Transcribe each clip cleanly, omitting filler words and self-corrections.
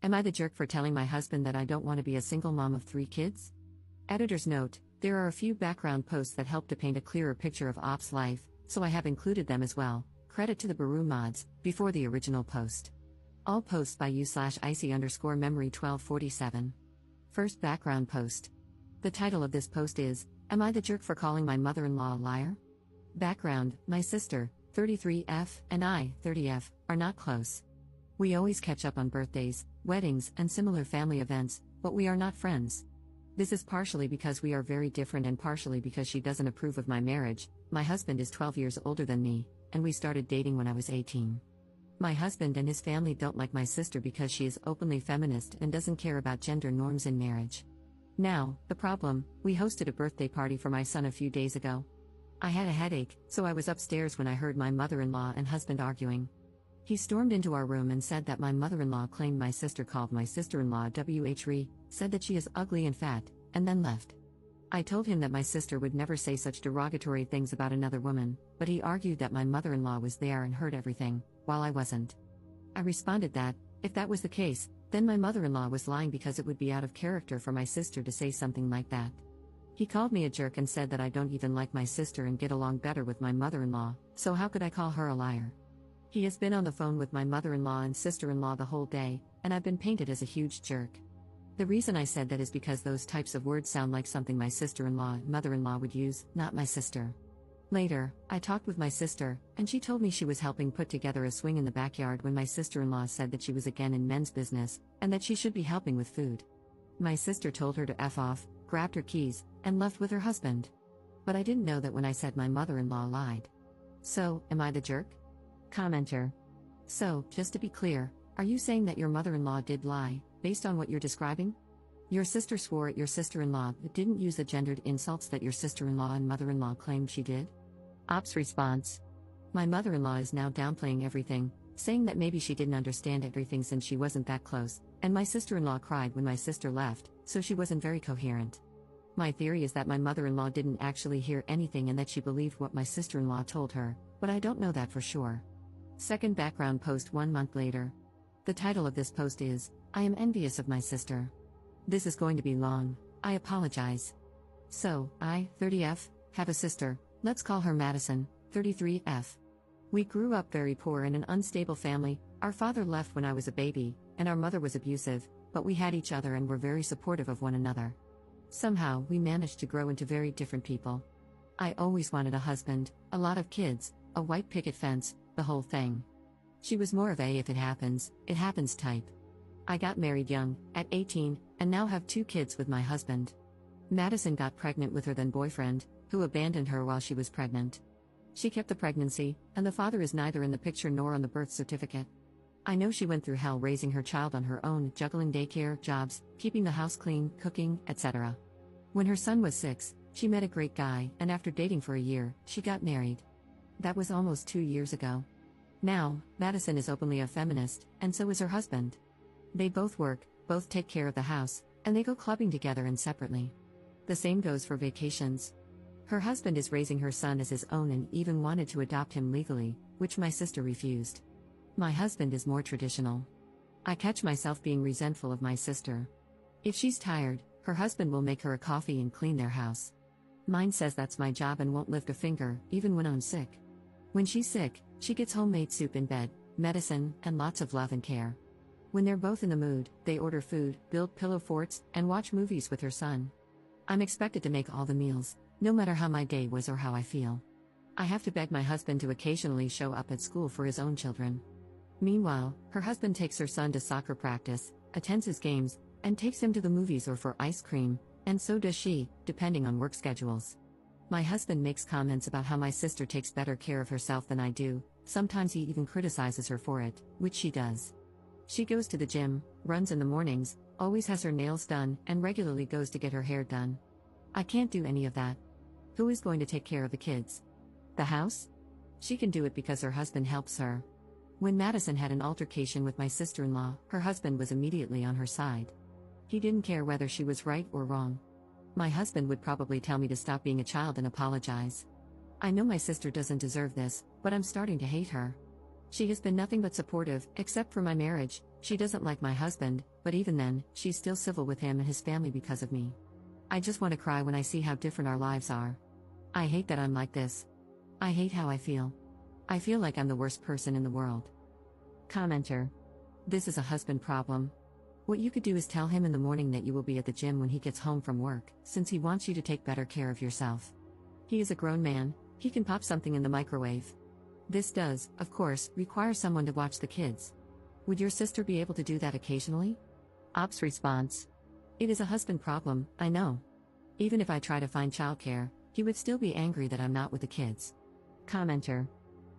Am I the jerk for telling my husband that I don't want to be a single mom of 3 kids? Editor's note: there are a few background posts that help to paint a clearer picture of Op's life, so I have included them as well. Credit to the Baru mods, before the original post. All posts by u/ic_memory1247. First background post. The title of this post is, Am I the jerk for calling my mother-in-law a liar? Background: my sister, 33F, and I, 30F, are not close. We always catch up on birthdays, weddings, and similar family events, but we are not friends. This is partially because we are very different and partially because she doesn't approve of my marriage. My husband is 12 years older than me, and we started dating when I was 18. My husband and his family don't like my sister because she is openly feminist and doesn't care about gender norms in marriage. Now, the problem: we hosted a birthday party for my son a few days ago. I had a headache, so I was upstairs when I heard my mother-in-law and husband arguing. He stormed into our room and said that my mother-in-law claimed my sister called my sister-in-law WHRE, said that she is ugly and fat, and then left. I told him that my sister would never say such derogatory things about another woman, but he argued that my mother-in-law was there and heard everything, while I wasn't. I responded that, if that was the case, then my mother-in-law was lying because it would be out of character for my sister to say something like that. He called me a jerk and said that I don't even like my sister and get along better with my mother-in-law, so how could I call her a liar? He has been on the phone with my mother-in-law and sister-in-law the whole day, and I've been painted as a huge jerk. The reason I said that is because those types of words sound like something my sister-in-law and mother-in-law would use, not my sister. Later, I talked with my sister, and she told me she was helping put together a swing in the backyard when my sister-in-law said that she was again in men's business, and that she should be helping with food. My sister told her to F off, grabbed her keys, and left with her husband. But I didn't know that when I said my mother-in-law lied. So, am I the jerk? Commenter. So, just to be clear, are you saying that your mother-in-law did lie, based on what you're describing? Your sister swore at your sister-in-law but didn't use the gendered insults that your sister-in-law and mother-in-law claimed she did? Op's response. My mother-in-law is now downplaying everything, saying that maybe she didn't understand everything since she wasn't that close, and my sister-in-law cried when my sister left, so she wasn't very coherent. My theory is that my mother-in-law didn't actually hear anything and that she believed what my sister-in-law told her, but I don't know that for sure. Second background post 1 month later. The title of this post is, I am envious of my sister. This is going to be long, I apologize. So, I, 30F, have a sister, let's call her Madison, 33F. We grew up very poor in an unstable family. Our father left when I was a baby, and our mother was abusive, but we had each other and were very supportive of one another. Somehow, we managed to grow into very different people. I always wanted a husband, a lot of kids, a white picket fence, the whole thing. She was more of a if it happens type. I got married young, at 18, and now have 2 kids with my husband. Madison got pregnant with her then boyfriend, who abandoned her while she was pregnant. She kept the pregnancy, and the father is neither in the picture nor on the birth certificate. I know she went through hell raising her child on her own, juggling daycare, jobs, keeping the house clean, cooking, etc. When her son was 6, she met a great guy, and after dating for a year, she got married. That was almost 2 years ago. Now, Madison is openly a feminist, and so is her husband. They both work, both take care of the house, and they go clubbing together and separately. The same goes for vacations. Her husband is raising her son as his own and even wanted to adopt him legally, which my sister refused. My husband is more traditional. I catch myself being resentful of my sister. If she's tired, her husband will make her a coffee and clean their house. Mine says that's my job and won't lift a finger, even when I'm sick. When she's sick, she gets homemade soup in bed, medicine, and lots of love and care. When they're both in the mood, they order food, build pillow forts, and watch movies with her son. I'm expected to make all the meals, no matter how my day was or how I feel. I have to beg my husband to occasionally show up at school for his own children. Meanwhile, her husband takes her son to soccer practice, attends his games, and takes him to the movies or for ice cream, and so does she, depending on work schedules. My husband makes comments about how my sister takes better care of herself than I do. Sometimes he even criticizes her for it, which she does. She goes to the gym, runs in the mornings, always has her nails done, and regularly goes to get her hair done. I can't do any of that. Who is going to take care of the kids? The house? She can do it because her husband helps her. When Madison had an altercation with my sister-in-law, her husband was immediately on her side. He didn't care whether she was right or wrong. My husband would probably tell me to stop being a child and apologize. I know my sister doesn't deserve this, but I'm starting to hate her. She has been nothing but supportive, except for my marriage. She doesn't like my husband, but even then, she's still civil with him and his family because of me. I just want to cry when I see how different our lives are. I hate that I'm like this. I hate how I feel. I feel like I'm the worst person in the world. Commenter. This is a husband problem. What you could do is tell him in the morning that you will be at the gym when he gets home from work, since he wants you to take better care of yourself. He is a grown man, he can pop something in the microwave. This does, of course, require someone to watch the kids. Would your sister be able to do that occasionally? Ops response. It is a husband problem, I know. Even if I try to find childcare, he would still be angry that I'm not with the kids. Commenter.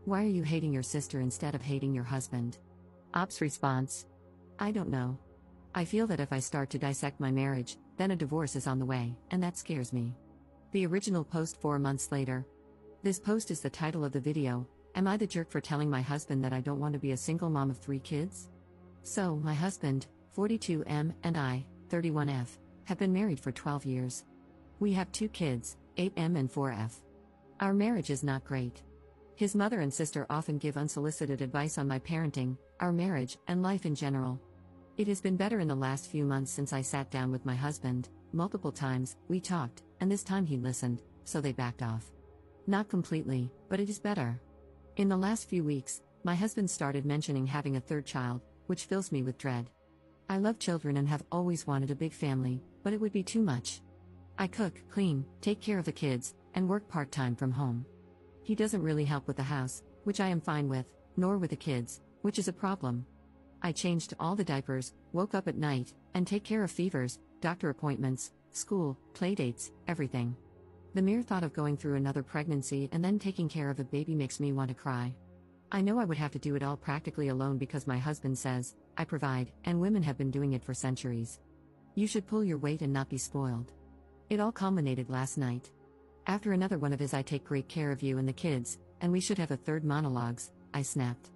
Why are you hating your sister instead of hating your husband? Ops response. I don't know. I feel that if I start to dissect my marriage, then a divorce is on the way, and that scares me. The original post 4 months later. This post is the title of the video. Am I the jerk for telling my husband that I don't want to be a single mom of 3 kids? So, my husband, 42M, and I, 31F, have been married for 12 years. We have 2 kids, 8M and 4F. Our marriage is not great. His mother and sister often give unsolicited advice on my parenting, our marriage, and life in general. It has been better in the last few months since I sat down with my husband. Multiple times, we talked, and this time he listened, so they backed off. Not completely, but it is better. In the last few weeks, my husband started mentioning having a 3rd child, which fills me with dread. I love children and have always wanted a big family, but it would be too much. I cook, clean, take care of the kids, and work part-time from home. He doesn't really help with the house, which I am fine with, nor with the kids, which is a problem. I changed all the diapers, woke up at night, and take care of fevers, doctor appointments, school, playdates, everything. The mere thought of going through another pregnancy and then taking care of a baby makes me want to cry. I know I would have to do it all practically alone because my husband says, I provide, and women have been doing it for centuries. You should pull your weight and not be spoiled. It all culminated last night. After another one of his I take great care of you and the kids, and we should have a 3rd monologues, I snapped.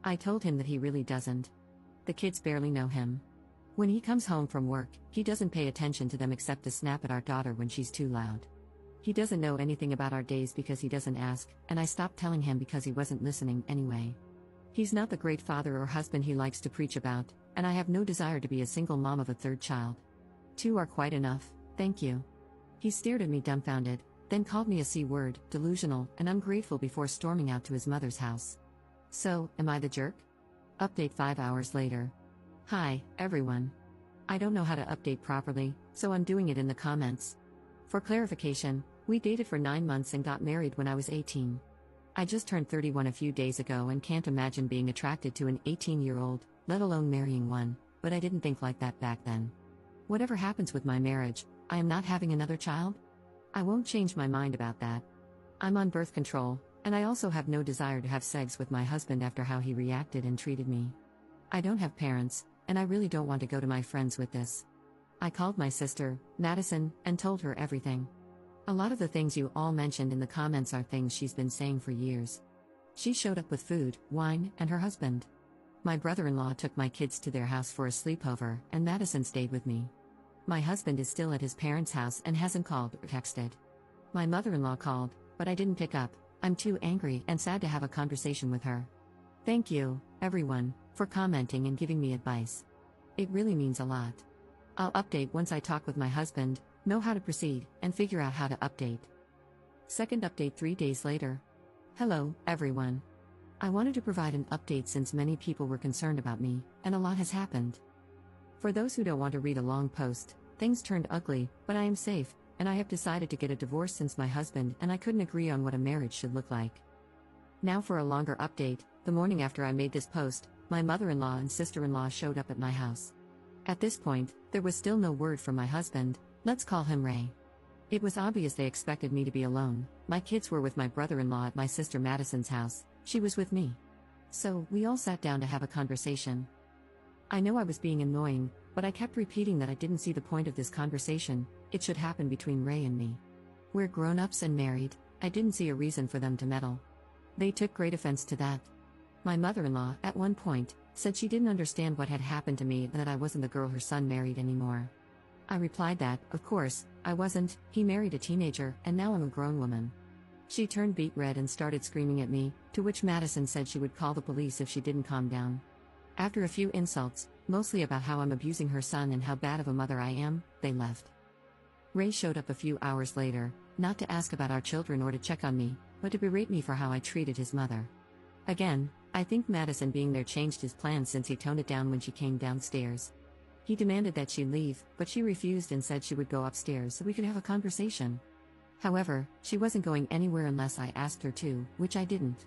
I told him that he really doesn't. The kids barely know him. When he comes home from work, he doesn't pay attention to them except to snap at our daughter when she's too loud. He doesn't know anything about our days because he doesn't ask, and I stopped telling him because he wasn't listening anyway. He's not the great father or husband he likes to preach about, and I have no desire to be a single mom of a 3rd child. 2 are quite enough, thank you. He stared at me dumbfounded, then called me a C-word, delusional, and ungrateful before storming out to his mother's house. So, am I the jerk? Update 5 hours later. Hi, everyone. I don't know how to update properly, so I'm doing it in the comments. For clarification, we dated for 9 months and got married when I was 18. I just turned 31 a few days ago and can't imagine being attracted to an 18-year-old, let alone marrying one, but I didn't think like that back then. Whatever happens with my marriage, I am not having another child? I won't change my mind about that. I'm on birth control, and I also have no desire to have sex with my husband after how he reacted and treated me. I don't have parents, and I really don't want to go to my friends with this. I called my sister, Madison, and told her everything. A lot of the things you all mentioned in the comments are things she's been saying for years. She showed up with food, wine, and her husband. My brother-in-law took my kids to their house for a sleepover, and Madison stayed with me. My husband is still at his parents' house and hasn't called or texted. My mother-in-law called, but I didn't pick up. I'm too angry and sad to have a conversation with her. Thank you, everyone, for commenting and giving me advice. It really means a lot. I'll update once I talk with my husband, know how to proceed, and figure out how to update. Second update 3 days later. Hello, everyone. I wanted to provide an update since many people were concerned about me, and a lot has happened. For those who don't want to read a long post, things turned ugly, but I am safe, and I have decided to get a divorce since my husband and I couldn't agree on what a marriage should look like. Now for a longer update. The morning after I made this post, my mother-in-law and sister-in-law showed up at my house. At this point, there was still no word from my husband, let's call him Ray. It was obvious they expected me to be alone. My kids were with my brother-in-law at my sister Madison's house, she was with me. So, we all sat down to have a conversation. I know I was being annoying, but I kept repeating that I didn't see the point of this conversation, it should happen between Ray and me. We're grown-ups and married, I didn't see a reason for them to meddle. They took great offense to that. My mother-in-law, at one point, said she didn't understand what had happened to me and that I wasn't the girl her son married anymore. I replied that, of course, I wasn't, he married a teenager, and now I'm a grown woman. She turned beet red and started screaming at me, to which Madison said she would call the police if she didn't calm down. After a few insults, mostly about how I'm abusing her son and how bad of a mother I am. They left. Ray showed up a few hours later, not to ask about our children or to check on me, but to berate me for how I treated his mother. Again, I think Madison being there changed his plans since he toned it down when she came downstairs. He demanded that she leave, but she refused and said she would go upstairs so we could have a conversation. However, she wasn't going anywhere unless I asked her to, which I didn't.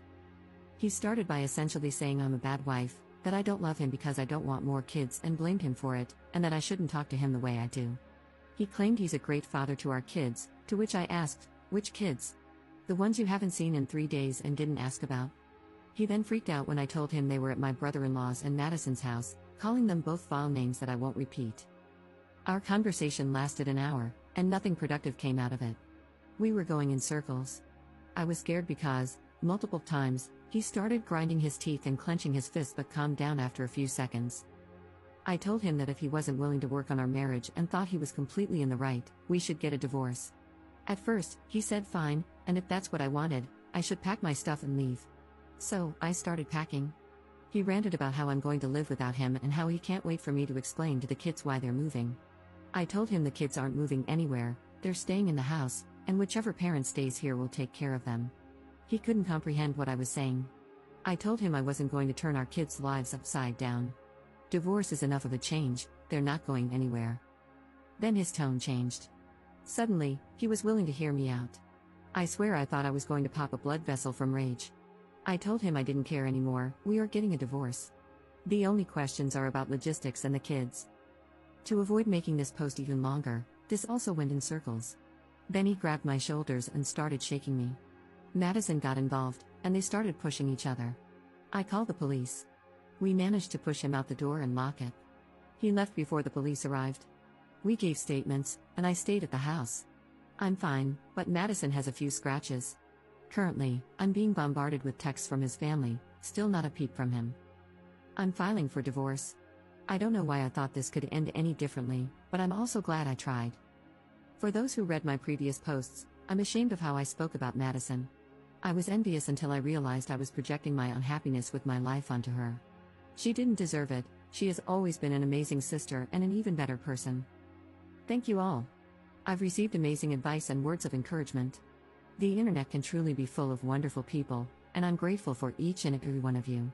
He started by essentially saying I'm a bad wife, that I don't love him because I don't want more kids and blamed him for it, and that I shouldn't talk to him the way I do. He claimed he's a great father to our kids, to which I asked, which kids? The ones you haven't seen in 3 days and didn't ask about? He then freaked out when I told him they were at my brother-in-law's and Madison's house, calling them both vile names that I won't repeat. Our conversation lasted an hour, and nothing productive came out of it. We were going in circles. I was scared because, multiple times, he started grinding his teeth and clenching his fists but calmed down after a few seconds. I told him that if he wasn't willing to work on our marriage and thought he was completely in the right, we should get a divorce. At first, he said fine, and if that's what I wanted, I should pack my stuff and leave. So, I started packing. He ranted about how I'm going to live without him and how he can't wait for me to explain to the kids why they're moving. I told him the kids aren't moving anywhere, they're staying in the house, and whichever parent stays here will take care of them. He couldn't comprehend what I was saying. I told him I wasn't going to turn our kids' lives upside down. Divorce is enough of a change, they're not going anywhere. Then his tone changed. Suddenly, he was willing to hear me out. I swear I thought I was going to pop a blood vessel from rage. I told him I didn't care anymore, we are getting a divorce. The only questions are about logistics and the kids. To avoid making this post even longer, this also went in circles. Then he grabbed my shoulders and started shaking me. Madison got involved, and they started pushing each other. I called the police. We managed to push him out the door and lock it. He left before the police arrived. We gave statements, and I stayed at the house. I'm fine, but Madison has a few scratches. Currently, I'm being bombarded with texts from his family, still not a peep from him. I'm filing for divorce. I don't know why I thought this could end any differently, but I'm also glad I tried. For those who read my previous posts, I'm ashamed of how I spoke about Madison. I was envious until I realized I was projecting my unhappiness with my life onto her. She didn't deserve it, she has always been an amazing sister and an even better person. Thank you all. I've received amazing advice and words of encouragement. The internet can truly be full of wonderful people, and I'm grateful for each and every one of you.